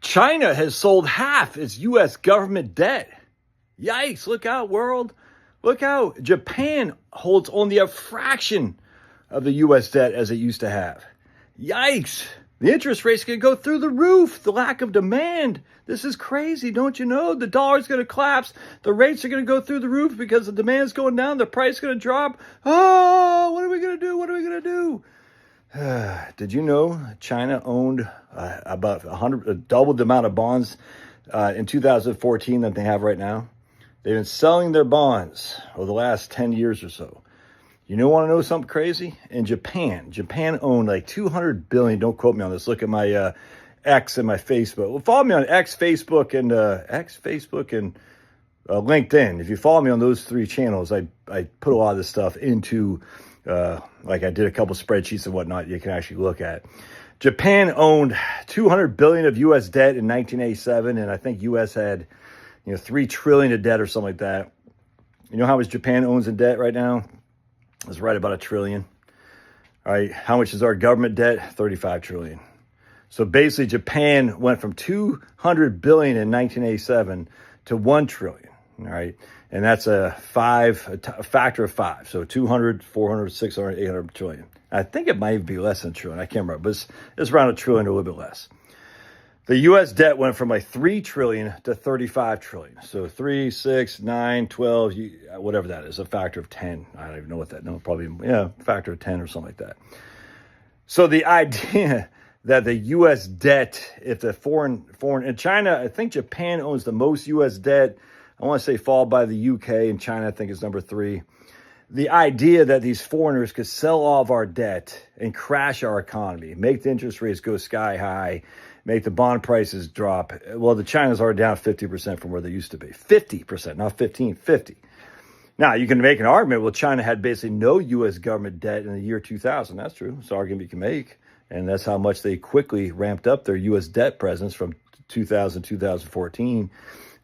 China has sold half its U.S. government debt. Yikes, look out, world. Look out. Japan holds only a fraction of the U.S. debt as it used to have. Yikes. The interest rate's going to go through the roof. The lack of demand. This is crazy, don't you know? The dollar's going to collapse. The rates are going to go through the roof because the demand's going down. The price is going to drop. Oh, what are we going to do? What are we going to do? Did you know China owned about double the amount of bonds in 2014 that they have right now? They've been selling their bonds over the last 10 years or so. You want to know something crazy? In Japan owned like 200 billion. Don't quote me on this. Look at my X and my Facebook. Well, follow me on X, Facebook, and LinkedIn. If you follow me on those three channels, I put a lot of this stuff into, like I did a couple spreadsheets and whatnot you can actually look at. Japan owned 200 billion of U.S. debt in 1987, and I think U.S. had 3 trillion of debt or something like that. You know how much Japan owns in debt right now? It's right about $1 trillion. All right, how much is our government debt? 35 trillion. So basically, Japan went from 200 billion in 1987 to 1 trillion. All right, and that's a factor of 5. So 200, 400, 600, 800 trillion. I think it might even be less than $1 trillion. I can't remember, but it's around $1 trillion or a little bit less. The U.S. debt went from like 3 trillion to 35 trillion. So 3, 6, 9, 12, whatever that is, a factor of 10. I don't even know what that, no, probably, factor of 10 or something like that. So the idea that the U.S. debt, if the foreign, in China, I think Japan owns the most U.S. debt. I want to say followed by the U.K. and China, I think is number 3. The idea that these foreigners could sell all of our debt and crash our economy, make the interest rates go sky high, make the bond prices drop. Well, the China's already down 50% from where they used to be. 50%, not 15, 50. Now, you can make an argument, well, China had basically no U.S. government debt in the year 2000. That's true. It's an argument you can make. And that's how much they quickly ramped up their U.S. debt presence from 2014.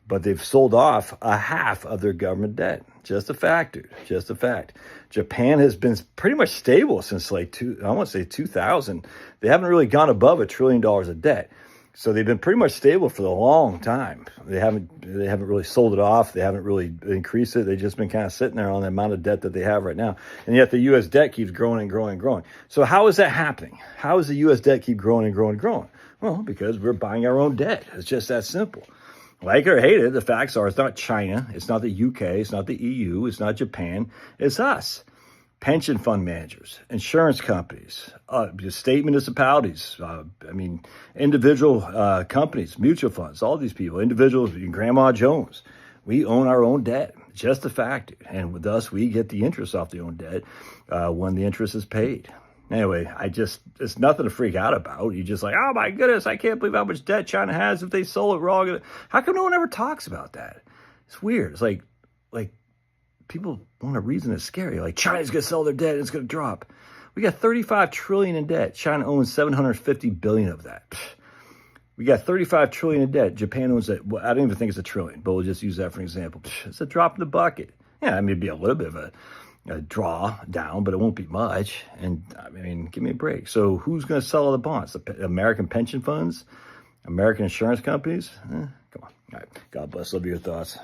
But they've sold off a half of their government debt. Just a fact, dude. Just a fact. Japan has been pretty much stable since I want to say 2000. They haven't really gone above $1 trillion of debt. So they've been pretty much stable for a long time. They haven't really sold it off. They haven't really increased it. They've just been kind of sitting there on the amount of debt that they have right now. And yet the U.S. debt keeps growing and growing and growing. So how is that happening? How does the U.S. debt keep growing and growing and growing? Well, because we're buying our own debt. It's just that simple. Like it or hate it, the facts are it's not China, it's not the UK, it's not the EU, it's not Japan, it's us. Pension fund managers, insurance companies, state municipalities, individual companies, mutual funds, all these people, individuals, Grandma Jones. We own our own debt, just a fact. And with us, we get the interest off the own debt when the interest is paid. Anyway, it's nothing to freak out about. You just like, oh my goodness, I can't believe how much debt China has. If they sold it, we're all gonna. How come no one ever talks about that? It's weird. It's like people want a reason that's scary. Like China's gonna sell their debt, and it's gonna drop. We got 35 trillion in debt. China owns 750 billion of that. We got 35 trillion in debt. Japan owns that. Well, I don't even think it's $1 trillion, but we'll just use that for an example. It's a drop in the bucket. Yeah, I mean, it'd be a little bit of a draw down, but it won't be much. And give me a break. So who's going to sell all the bonds? The American pension funds? American insurance companies? Come on. All right. God bless. Love your thoughts.